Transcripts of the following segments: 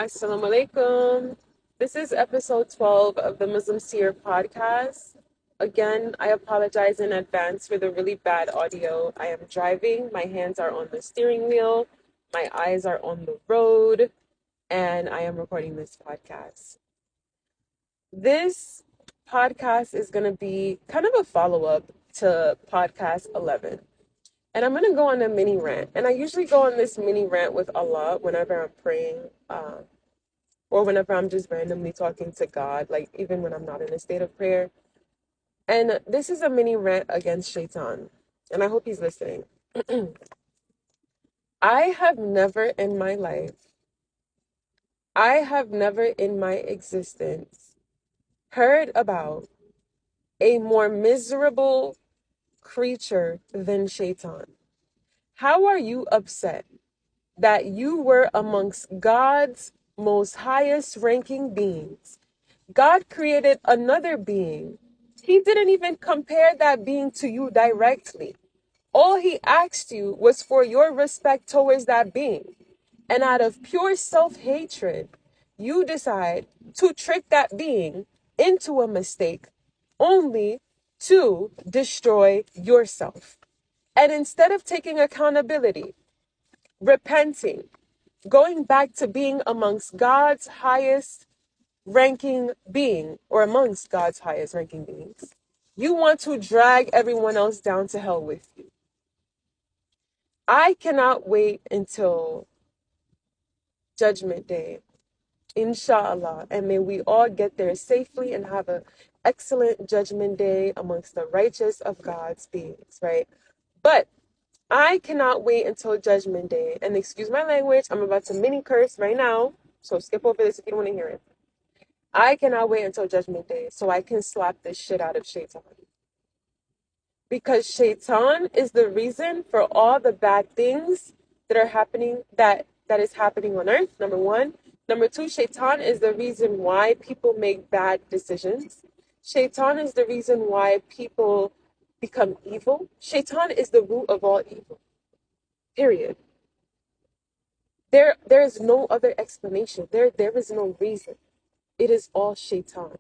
Assalamu alaikum. This is episode 12 of the Muslim Seer podcast. Again, I apologize in advance for the really bad audio. I am driving, my hands are on the steering wheel, my eyes are on the road, and I am recording this podcast. This podcast is going to be kind of a follow up to podcast 11. And I'm going to go on a mini rant. And I usually go on this mini rant with Allah whenever I'm praying. Or whenever I'm just randomly talking to God, like even when I'm not in a state of prayer. And this is a mini rant against Shaitan, and I hope he's listening. I have never in my life, I have never in my existence heard about a more miserable creature than Shaitan. How are you upset that you were amongst God's most highest ranking beings? God created another being. He didn't even compare that being to you directly. All he asked you was for your respect towards that being. And out of pure self-hatred, you decide to trick that being into a mistake only to destroy yourself. And instead of taking accountability, repenting, going back to being amongst God's highest ranking being, or amongst God's highest ranking beings, you want to drag everyone else down to hell with you. I cannot wait until Judgment Day, inshallah, and may we all get there safely and have an excellent Judgment Day amongst the righteous of God's beings, right? But I cannot wait until Judgment Day, and excuse my language, I'm about to mini curse right now, so skip over this if you don't want to hear it. I cannot wait until Judgment Day so I can slap the shit out of Shaitan. Because Shaitan is the reason for all the bad things that are happening, that is happening on earth, number one. Number two, Shaitan is the reason why people make bad decisions. Shaitan is the reason why people become evil. Shaitan is the root of all evil. Period. There is no other explanation. There is no reason. It is all Shaitan.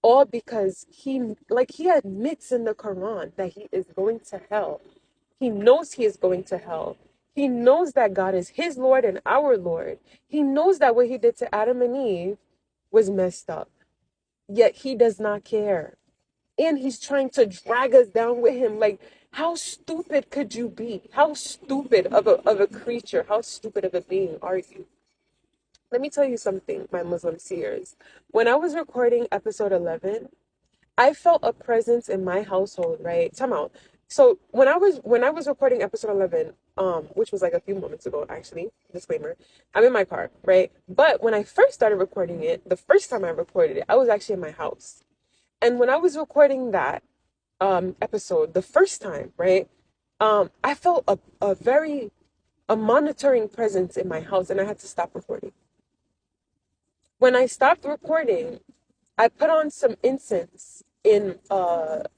All because he admits in the Quran that he is going to hell. He knows he is going to hell. He knows that God is his Lord and our Lord. He knows that what he did to Adam and Eve was messed up. Yet he does not care. And he's trying to drag us down with him. Like, how stupid could you be? How stupid of a creature, how stupid of a being are you? Let me tell you something, my Muslim seers. When I was recording episode 11, I felt a presence in my household, right? Time out. So when I was recording episode 11, which was like a few moments ago, actually, disclaimer, I'm in my car, right? But when I first started recording it, the first time I recorded it, I was actually in my house. And when I was recording that episode the first time, right? I felt a monitoring presence in my house, and I had to stop recording. When I stopped recording, I put on some incense in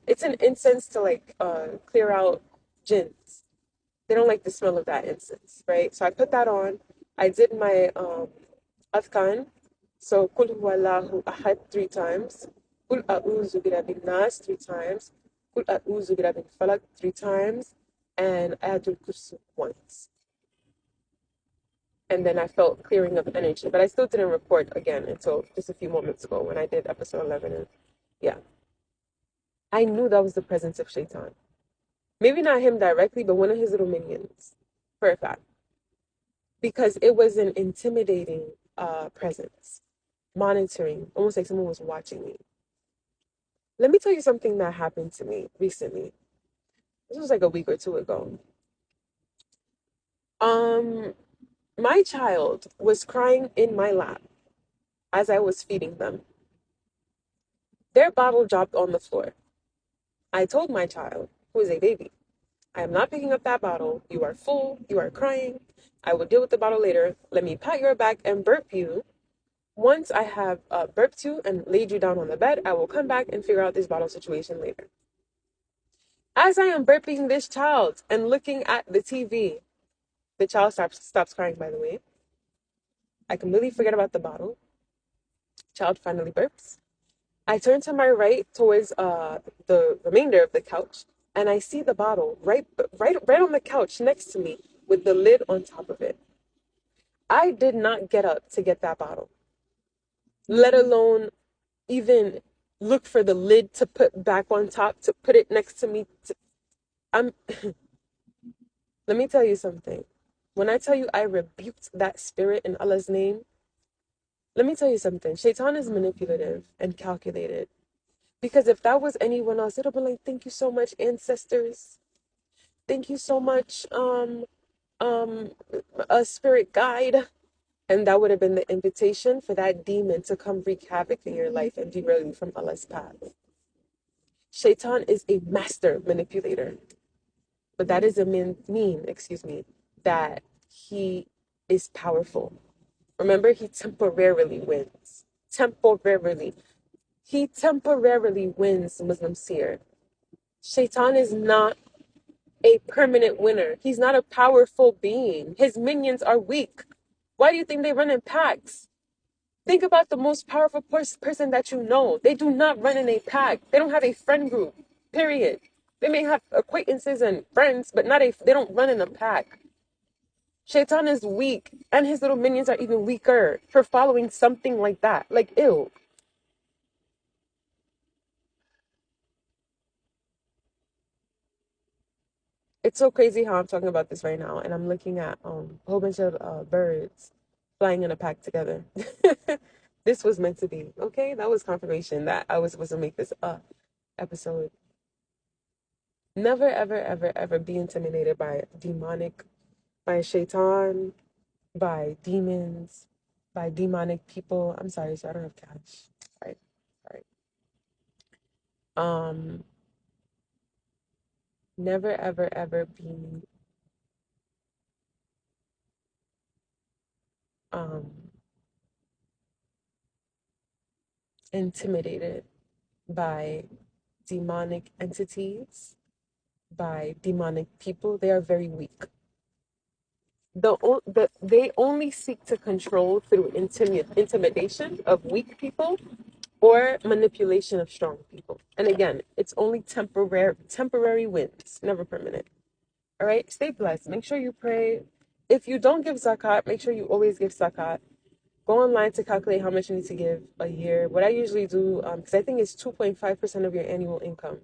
it's an incense to like clear out jinns. They don't like the smell of that incense, right? So I put that on. I did my adhkan. So Kul huwallahu ahad 3 times. Kul a'udhu birabbin nas 3 times. Kul a'udhu birabbin falak 3 times. And Ayatul Kursi once. And then I felt clearing of energy. But I still didn't record again until just a few moments ago when I did episode 11. And yeah, I knew that was the presence of Shaitan. Maybe not him directly, but one of his little minions, for a fact. Because it was an intimidating presence, monitoring, almost like someone was watching me. Let me tell you something that happened to me recently. This was like a week or two ago. Um, my child was crying in my lap as I was feeding them. Their bottle dropped on the floor. I told my child, who is a baby, I am not picking up that bottle. You are full. You are crying. I will deal with the bottle later. Let me pat your back and burp you. Once I have burped you and laid you down on the bed, I will come back and figure out this bottle situation later. As I am burping this child and looking at the TV, the child stops crying, by the way. I completely forget about the bottle. Child finally burps. I turn to my right towards the remainder of the couch, and I see the bottle right on the couch next to me with the lid on top of it. I did not get up to get that bottle, let alone even look for the lid to put back on top to put it next to me. I'm Let me tell you something. When I tell you I rebuked that spirit in Allah's name, let me tell you something. Shaitan is manipulative and calculated. Because if that was anyone else, it'll be like, thank you so much, ancestors. Thank you so much, um, a spirit guide. And that would have been the invitation for that demon to come wreak havoc in your life and derail you from Allah's path. Shaitan is a master manipulator. But that doesn't mean, that he is powerful. Remember, he temporarily wins. Temporarily. He temporarily wins, Muslim seer. Shaitan is not a permanent winner. He's not a powerful being. His minions are weak. Why do you think they run in packs? Think about the most powerful person that you know. They do not run in a pack. They don't have a friend group, period. They may have acquaintances and friends, but they don't run in a pack. Shaitan is weak, and his little minions are even weaker for following something like that. Like, ew. It's so crazy how I'm talking about this right now, and I'm looking at a whole bunch of birds flying in a pack together. This was meant to be, okay? That was confirmation that I was supposed to make this episode. Never, ever, ever, ever be intimidated by by shaitan, by demons, by demonic people. I'm sorry, so I don't have cash. Sorry, sorry. Um, Never, ever, ever be um intimidated by demonic entities, by demonic people. They are very weak. They only seek to control through intimidation of weak people or manipulation of strong people. And again, it's only temporary wins, never permanent. All right, stay blessed. Make sure you pray. If you don't give zakat, make sure you always give zakat. Go online to calculate how much you need to give a year. What I usually do, because I think it's 2.5% of your annual income.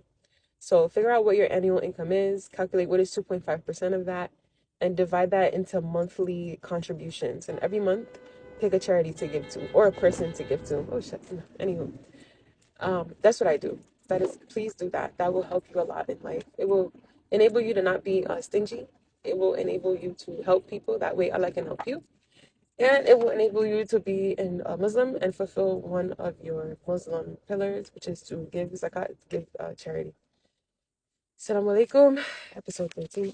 So figure out what your annual income is, calculate what is 2.5% of that, and divide that into monthly contributions. And every month, pick a charity to give to or a person to give to. Oh shit. Anywho, that's what I do. Please do that. That will help you a lot in life. It will enable you to not be stingy. It will enable you to help people. That way, Allah can help you. And it will enable you to be a Muslim and fulfill one of your Muslim pillars, which is to give zakat, give charity. Assalamu alaikum. Episode 13.